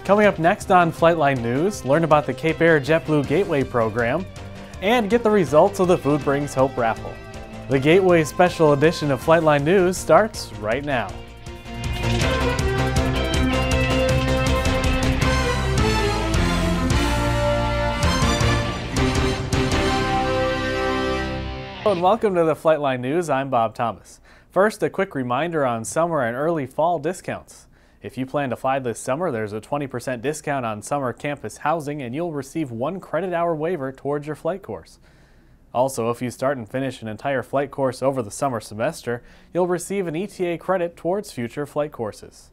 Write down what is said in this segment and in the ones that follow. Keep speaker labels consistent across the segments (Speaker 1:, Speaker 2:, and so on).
Speaker 1: Coming up next on Flightline News, learn about the Cape Air JetBlue Gateway program and get the results of the Food Brings Hope raffle. The Gateway Special Edition of Flightline News starts right now. Hello and welcome to the Flightline News. I'm Bob Thomas. First, a quick reminder on summer and early fall discounts. If you plan to fly this summer, there's a 20% discount on summer campus housing and you'll receive 1 credit hour waiver towards your flight course. Also, if you start and finish an entire flight course over the summer semester, you'll receive an ETA credit towards future flight courses.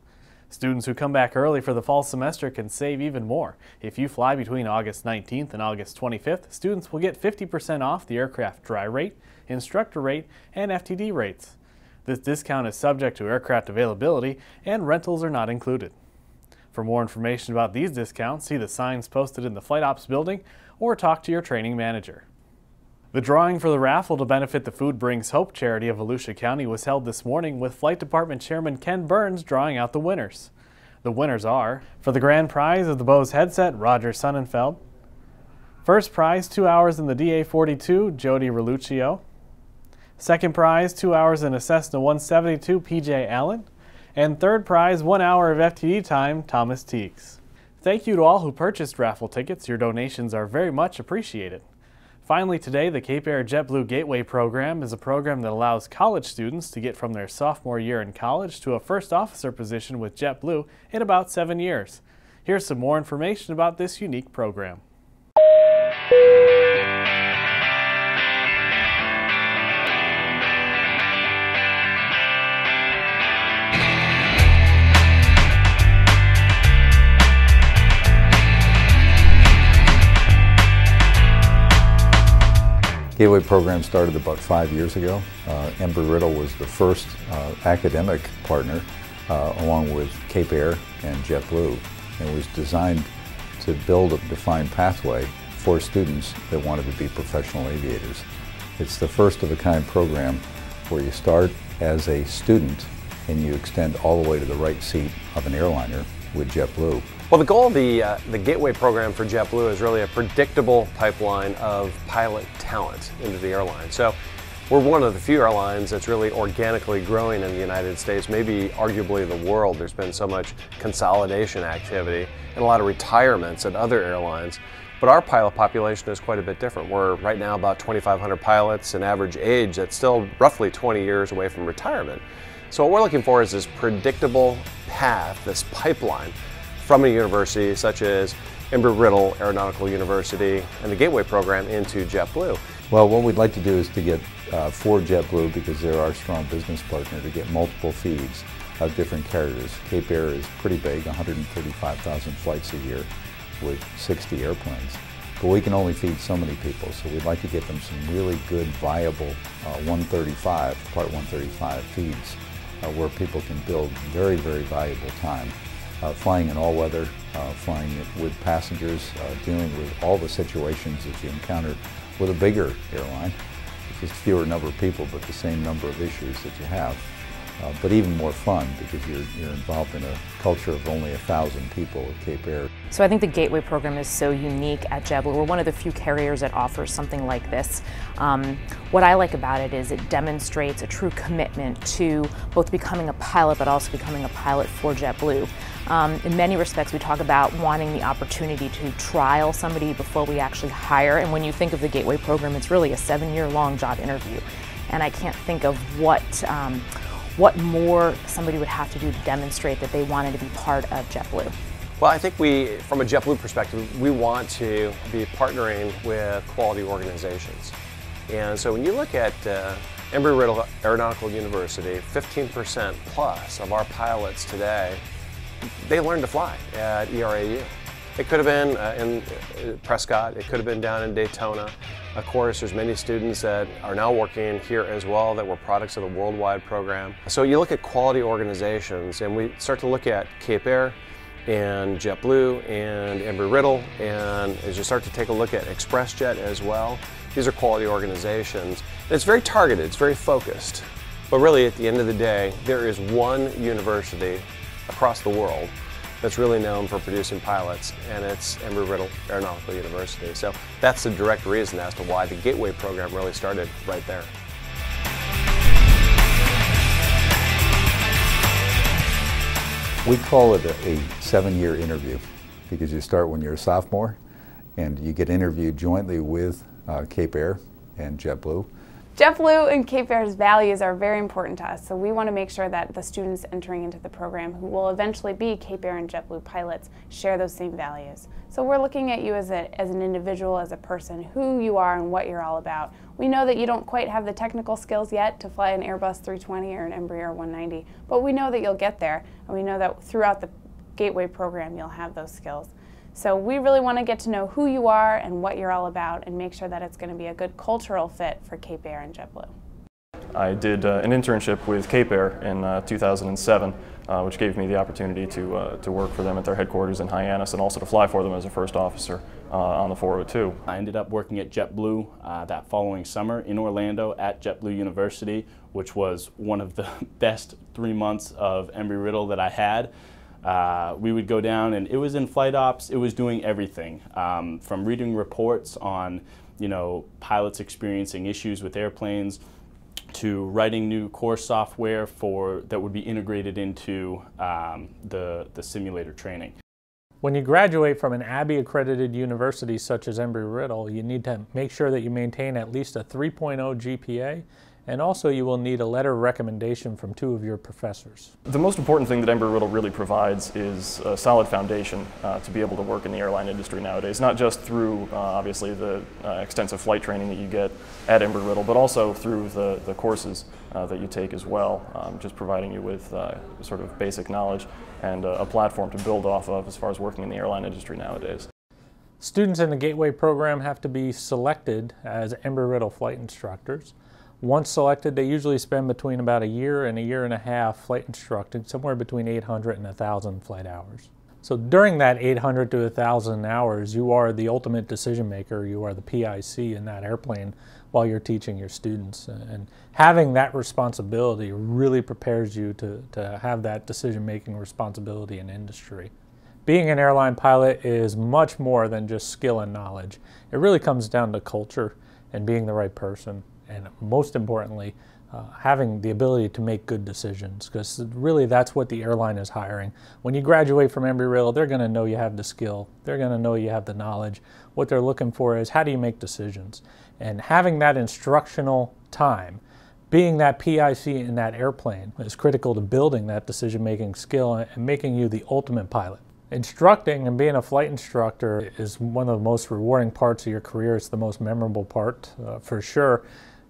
Speaker 1: Students who come back early for the fall semester can save even more. If you fly between August 19th and August 25th, students will get 50% off the aircraft dry rate, instructor rate, and FTD rates. This discount is subject to aircraft availability and rentals are not included. For more information about these discounts, see the signs posted in the Flight Ops building or talk to your training manager. The drawing for the raffle to benefit the Food Brings Hope charity of Volusia County was held this morning with Flight Department Chairman Ken Burns drawing out the winners. The winners are, for the grand prize of the Bose headset, Roger Sonnenfeld. First prize, 2 hours in the DA-42, Jody Reluccio. Second prize, 2 hours in a Cessna 172, PJ Allen. And third prize, 1 hour of FTD time, Thomas Teagues. Thank you to all who purchased raffle tickets. Your donations are very much appreciated. Finally today, the Cape Air JetBlue Gateway program is a program that allows college students to get from their sophomore year in college to a first officer position with JetBlue in about 7 years. Here's some more information about this unique program.
Speaker 2: Gateway program started about 5 years ago. Embry-Riddle was the first academic partner along with Cape Air and JetBlue, and it was designed to build a defined pathway for students that wanted to be professional aviators. It's the first of a kind program where you start as a student and you extend all the way to the right seat of an airliner with JetBlue.
Speaker 3: Well, the goal of the Gateway program for JetBlue is really a predictable pipeline of pilot talent into the airline. So we're one of the few airlines that's really organically growing in the United States, maybe arguably the world. There's been so much consolidation activity and a lot of retirements at other airlines. But our pilot population is quite a bit different. We're right now about 2,500 pilots, an average age that's still roughly 20 years away from retirement. So what we're looking for is this predictable path, this pipeline from a university such as Embry-Riddle Aeronautical University and the Gateway program into JetBlue.
Speaker 2: Well, what we'd like to do is to get for JetBlue, because they're our strong business partner, to get multiple feeds of different carriers. Cape Air is pretty big, 135,000 flights a year with 60 airplanes. But we can only feed so many people, so we'd like to get them some really good, viable Part 135 feeds where people can build very, very valuable time. Flying in all weather, flying with passengers, dealing with all the situations that you encounter with a bigger airline. It's just fewer number of people, but the same number of issues that you have. But even more fun because you're involved in a culture of only 1,000 people at Cape Air.
Speaker 4: So I think the Gateway program is so unique at JetBlue. We're one of the few carriers that offers something like this. What I like about it is it demonstrates a true commitment to both becoming a pilot but also becoming a pilot for JetBlue. In many respects, we talk about wanting the opportunity to trial somebody before we actually hire. And when you think of the Gateway program, it's really a 7-year-long job interview. And I can't think of what more somebody would have to do to demonstrate that they wanted to be part of JetBlue.
Speaker 3: Well, I think from a JetBlue perspective, we want to be partnering with quality organizations. And so when you look at Embry-Riddle Aeronautical University, 15% plus of our pilots today, they learned to fly at ERAU. It could have been in Prescott, it could have been down in Daytona. Of course, there's many students that are now working here as well that were products of the worldwide program. So you look at quality organizations and we start to look at Cape Air and JetBlue and Embry-Riddle, and as you start to take a look at ExpressJet as well, these are quality organizations. And it's very targeted, it's very focused. But really at the end of the day, there is one university across the world that's really known for producing pilots, and it's Embry-Riddle Aeronautical University. So that's the direct reason as to why the Gateway program really started right there.
Speaker 2: We call it a 7-year interview because you start when you're a sophomore and you get interviewed jointly with Cape Air and JetBlue.
Speaker 5: JetBlue and Cape Air's values are very important to us, so we want to make sure that the students entering into the program who will eventually be Cape Air and JetBlue pilots share those same values. So we're looking at you as an individual, as a person, who you are and what you're all about. We know that you don't quite have the technical skills yet to fly an Airbus 320 or an Embraer 190, but we know that you'll get there, and we know that throughout the Gateway program you'll have those skills. So we really want to get to know who you are and what you're all about and make sure that it's going to be a good cultural fit for Cape Air and JetBlue.
Speaker 6: I did an internship with Cape Air in 2007, which gave me the opportunity to work for them at their headquarters in Hyannis and also to fly for them as a first officer on the 402.
Speaker 7: I ended up working at JetBlue that following summer in Orlando at JetBlue University, which was one of the best 3 months of Embry-Riddle that I had. We would go down, and it was in flight ops. It was doing everything from reading reports on, pilots experiencing issues with airplanes, to writing new course software that would be integrated into the simulator training.
Speaker 1: When you graduate from an ABBY-accredited university such as Embry-Riddle, you need to make sure that you maintain at least a 3.0 GPA, and also you will need a letter of recommendation from 2 of your professors.
Speaker 6: The most important thing that Embry-Riddle really provides is a solid foundation to be able to work in the airline industry nowadays, not just through obviously the extensive flight training that you get at Embry-Riddle, but also through the courses that you take as well, just providing you with sort of basic knowledge and a platform to build off of as far as working in the airline industry nowadays.
Speaker 1: Students in the Gateway program have to be selected as Embry-Riddle flight instructors. Once selected, they usually spend between about a year and a year and a half flight instructing, somewhere between 800 and 1,000 flight hours. So during that 800 to 1,000 hours, you are the ultimate decision maker. You are the PIC in that airplane while you're teaching your students. And having that responsibility really prepares you to have that decision-making responsibility in industry. Being an airline pilot is much more than just skill and knowledge. It really comes down to culture and being the right person. And most importantly, having the ability to make good decisions, because really that's what the airline is hiring. When you graduate from Embry-Riddle, they're going to know you have the skill. They're going to know you have the knowledge. What they're looking for is how do you make decisions? And having that instructional time, being that PIC in that airplane is critical to building that decision-making skill and making you the ultimate pilot. Instructing and being a flight instructor is one of the most rewarding parts of your career. It's the most memorable part for sure.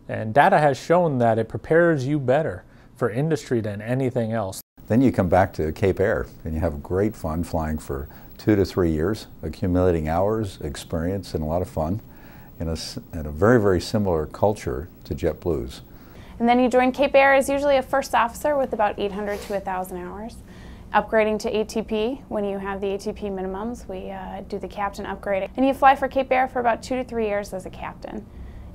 Speaker 1: And data has shown that it prepares you better for industry than anything else.
Speaker 2: Then you come back to Cape Air and you have great fun flying for 2 to 3 years, accumulating hours, experience, and a lot of fun in a very, very similar culture to JetBlue's.
Speaker 5: And then you join Cape Air as usually a first officer with about 800 to 1,000 hours. Upgrading to ATP, when you have the ATP minimums, we do the captain upgrade. And you fly for Cape Air for about 2 to 3 years as a captain.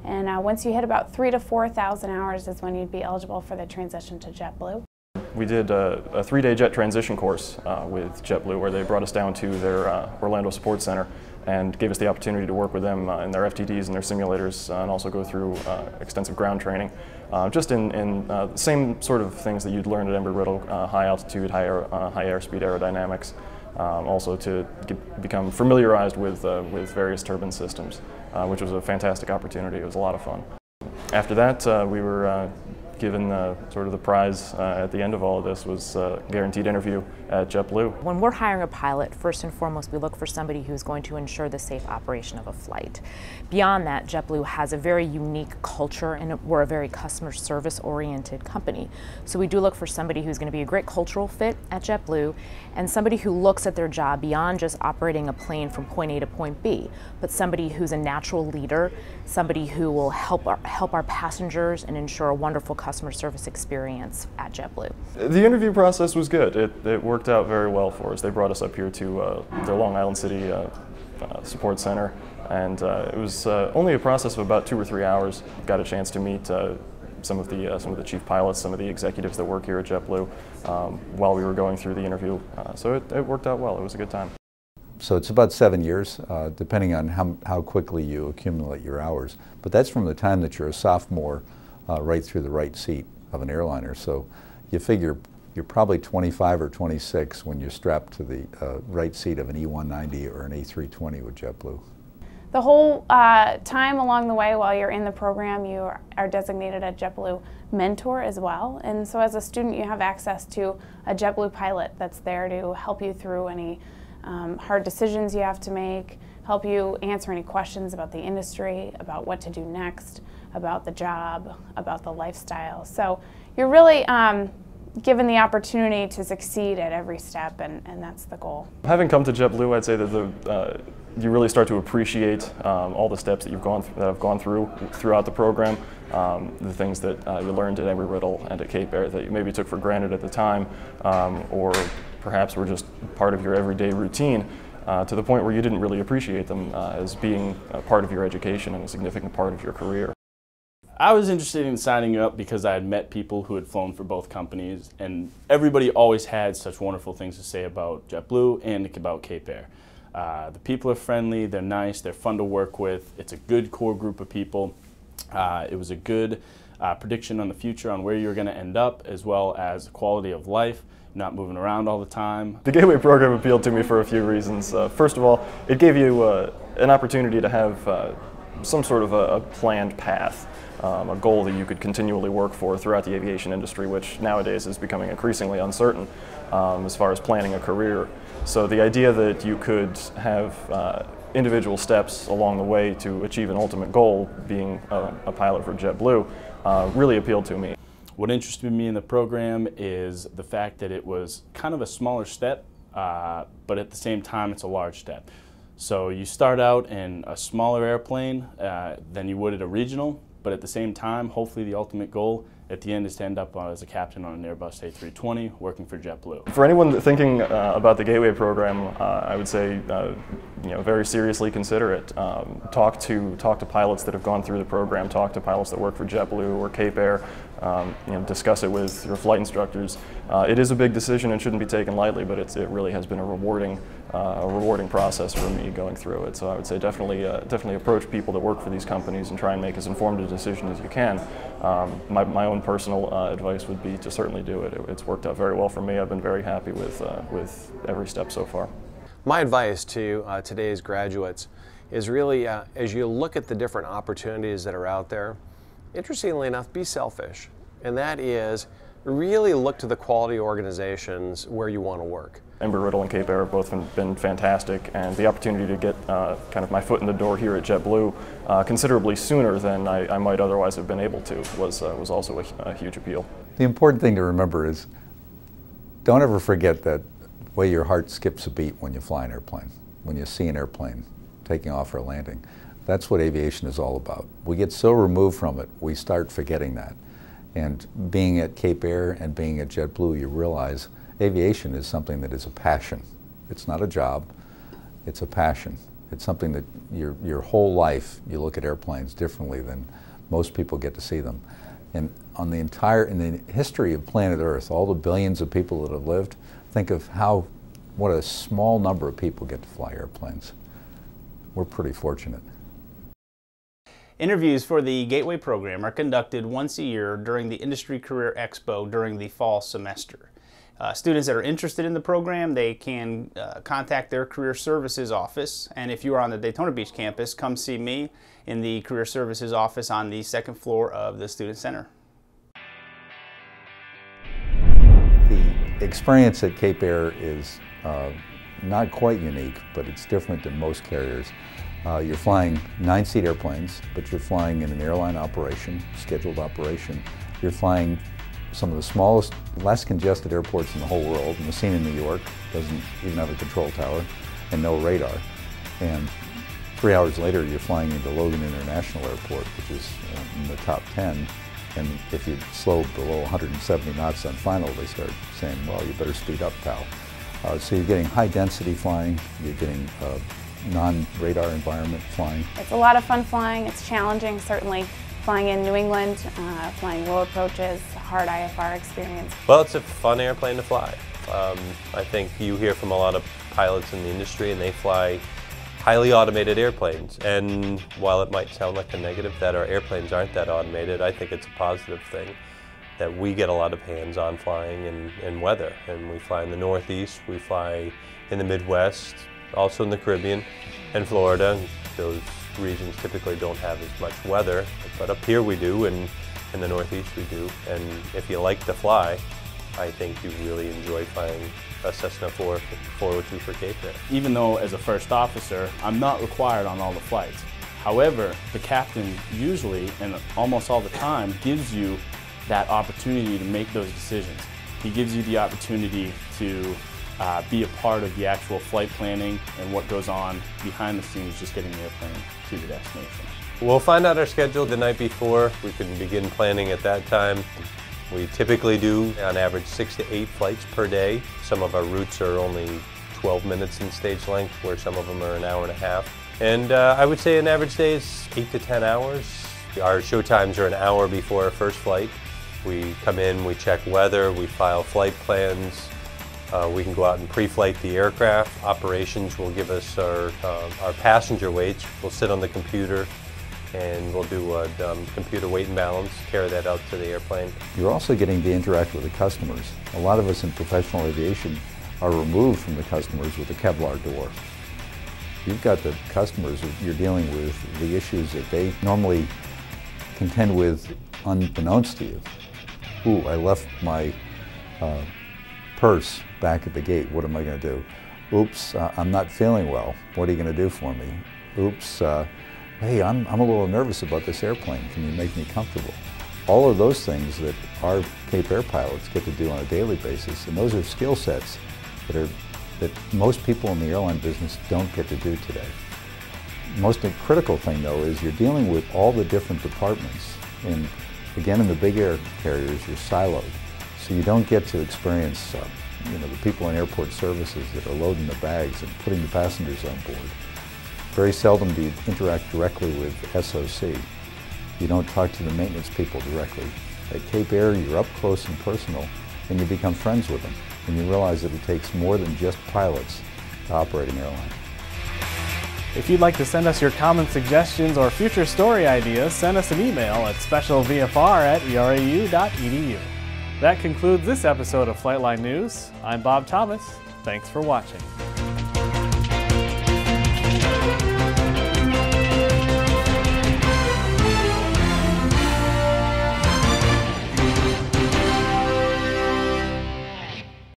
Speaker 5: And once you hit about 3,000 to 4,000 hours is when you'd be eligible for the transition to JetBlue.
Speaker 6: We did a 3-day jet transition course with JetBlue, where they brought us down to their Orlando Support Center and gave us the opportunity to work with them in their FTDs and their simulators, and also go through extensive ground training. Just in the same sort of things that you'd learned at Embry-Riddle, high altitude, high airspeed aerodynamics, also to become familiarized with various turbine systems, which was a fantastic opportunity. It was a lot of fun. After that, we were given sort of the prize at the end of all of this was a guaranteed interview at JetBlue.
Speaker 4: When we're hiring a pilot, first and foremost, we look for somebody who's going to ensure the safe operation of a flight. Beyond that, JetBlue has a very unique culture, and we're a very customer service oriented company. So we do look for somebody who's going to be a great cultural fit at JetBlue, and somebody who looks at their job beyond just operating a plane from point A to point B, but somebody who's a natural leader, somebody who will help our passengers and ensure a wonderful customer service experience at JetBlue.
Speaker 6: The interview process was good. It worked out very well for us. They brought us up here to their Long Island City support center, and it was only a process of about 2 or 3 hours. Got a chance to meet some of the chief pilots, some of the executives that work here at JetBlue while we were going through the interview. So it worked out well. It was a good time.
Speaker 2: So it's about 7 years, depending on how quickly you accumulate your hours. But that's from the time that you're a sophomore right through the right seat of an airliner. So you figure you're probably 25 or 26 when you're strapped to the right seat of an E190 or an A320 with JetBlue.
Speaker 5: The whole time along the way while you're in the program, you are designated a JetBlue mentor as well. And so as a student, you have access to a JetBlue pilot that's there to help you through any hard decisions you have to make, help you answer any questions about the industry, about what to do next, about the job, about the lifestyle. So you're really given the opportunity to succeed at every step, and that's the goal.
Speaker 6: Having come to JetBlue, I'd say that you really start to appreciate all the steps that I've gone through throughout the program, the things that you learned at Embry-Riddle and at Cape Air that you maybe took for granted at the time, or perhaps were just part of your everyday routine, to the point where you didn't really appreciate them as being a part of your education and a significant part of your career.
Speaker 7: I was interested in signing up because I had met people who had flown for both companies, and everybody always had such wonderful things to say about JetBlue and about Cape Air. The people are friendly, they're nice, they're fun to work with. It's a good core group of people. It was a good prediction on the future on where you're going to end up, as well as quality of life, not moving around all the time.
Speaker 6: The Gateway program appealed to me for a few reasons. First of all, it gave you an opportunity to have some sort of a planned path. A goal that you could continually work for throughout the aviation industry, which nowadays is becoming increasingly uncertain as far as planning a career. So the idea that you could have individual steps along the way to achieve an ultimate goal, being a pilot for JetBlue, really appealed to me.
Speaker 7: What interested me in the program is the fact that it was kind of a smaller step, but at the same time it's a large step. So you start out in a smaller airplane than you would at a regional, but at the same time, hopefully the ultimate goal at the end is to end up as a captain on an Airbus A320 working for JetBlue.
Speaker 6: For anyone thinking about the Gateway program, I would say very seriously consider it. Talk to pilots that have gone through the program, talk to pilots that work for JetBlue or Cape Air, discuss it with your flight instructors. It is a big decision and shouldn't be taken lightly, but it really has been a rewarding process for me going through it. So I would say definitely approach people that work for these companies and try and make as informed a decision as you can. My own personal advice would be to certainly do it. It's worked out very well for me. I've been very happy with every step so far.
Speaker 3: My advice to today's graduates is really, as you look at the different opportunities that are out there, interestingly enough, be selfish. And that is, really look to the quality organizations where you want to work.
Speaker 6: Embry-Riddle and Cape Air have both been fantastic, and the opportunity to get kind of my foot in the door here at JetBlue considerably sooner than I might otherwise have been able to was also a huge appeal.
Speaker 2: The important thing to remember is don't ever forget that way your heart skips a beat when you fly an airplane, when you see an airplane taking off or landing. That's what aviation is all about. We get so removed from it, we start forgetting that. And being at Cape Air and being at JetBlue, you realize aviation is something that is a passion. It's not a job, it's a passion. It's something that your whole life you look at airplanes differently than most people get to see them. And in the history of planet Earth, all the billions of people that have lived, think of what a small number of people get to fly airplanes. We're pretty fortunate.
Speaker 8: Interviews for the Gateway program are conducted once a year during the Industry Career Expo during the fall semester. Students that are interested in the program, they can contact their Career Services office, and if you are on the Daytona Beach campus, come see me in the Career Services office on the second floor of the Student Center.
Speaker 2: The experience at Cape Air is not quite unique, but it's different than most carriers. You're flying 9-seat airplanes, but you're flying in an airline operation, scheduled operation. You're flying some of the smallest, less congested airports in the whole world. Messina, New York doesn't even have a control tower and no radar. And 3 hours later, you're flying into Logan International Airport, which is in the top 10. And if you slow below 170 knots on final, they start saying, well, you better speed up, pal. So you're getting high density flying, you're getting non-radar environment flying.
Speaker 5: It's a lot of fun flying. It's challenging, certainly. flying in New England, flying low approaches, hard IFR experience.
Speaker 3: Well, it's a fun airplane to fly. I think you hear from a lot of pilots in the industry, and they fly highly automated airplanes. And while it might sound like a negative that our airplanes aren't that automated, I think it's a positive thing that we get a lot of hands-on flying in weather. And we fly in the Northeast, we fly in the Midwest, also in the Caribbean and Florida. Those regions typically don't have as much weather, but up here we do, and in the Northeast we do. And if you like to fly, I think you really enjoy flying a Cessna 402 for Cape Air.
Speaker 7: Even though as a first officer, I'm not required on all the flights. However, the captain usually, and almost all the time, gives you that opportunity to make those decisions. He gives you the opportunity to be a part of the actual flight planning and what goes on behind the scenes, just getting the airplane to the destination.
Speaker 3: We'll find out our schedule the night before. We can begin planning at that time. We typically do on average 6 to 8 flights per day. Some of our routes are only 12 minutes in stage length, where some of them are an hour and a half. And I would say an average day is 8 to 10 hours. Our show times are an hour before our first flight. We come in, we check weather, we file flight plans. We can go out and pre-flight the aircraft. Operations will give us our passenger weights. We'll sit on the computer and we'll do a computer weight and balance, carry that out to the airplane.
Speaker 2: You're also getting to interact with the customers. A lot of us in professional aviation are removed from the customers with a Kevlar door. You've got the customers, you're dealing with the issues that they normally contend with unbeknownst to you. Ooh, I left my purse back at the gate. What am I going to do? Oops, I'm not feeling well. What are you going to do for me? Oops, hey, I'm a little nervous about this airplane. Can you make me comfortable? All of those things that our Cape Air pilots get to do on a daily basis, and those are skill sets that most people in the airline business don't get to do today. Most critical thing, though, is you're dealing with all the different departments. And again, in the big air carriers, you're siloed. So you don't get to experience the people in airport services that are loading the bags and putting the passengers on board. Very seldom do you interact directly with SOC. You don't talk to the maintenance people directly. At Cape Air, you're up close and personal, and you become friends with them. And you realize that it takes more than just pilots to operate an airline.
Speaker 1: If you'd like to send us your comments, suggestions, or future story ideas, send us an email at specialvfr@erau.edu. That concludes this episode of Flightline News. I'm Bob Thomas. Thanks for watching.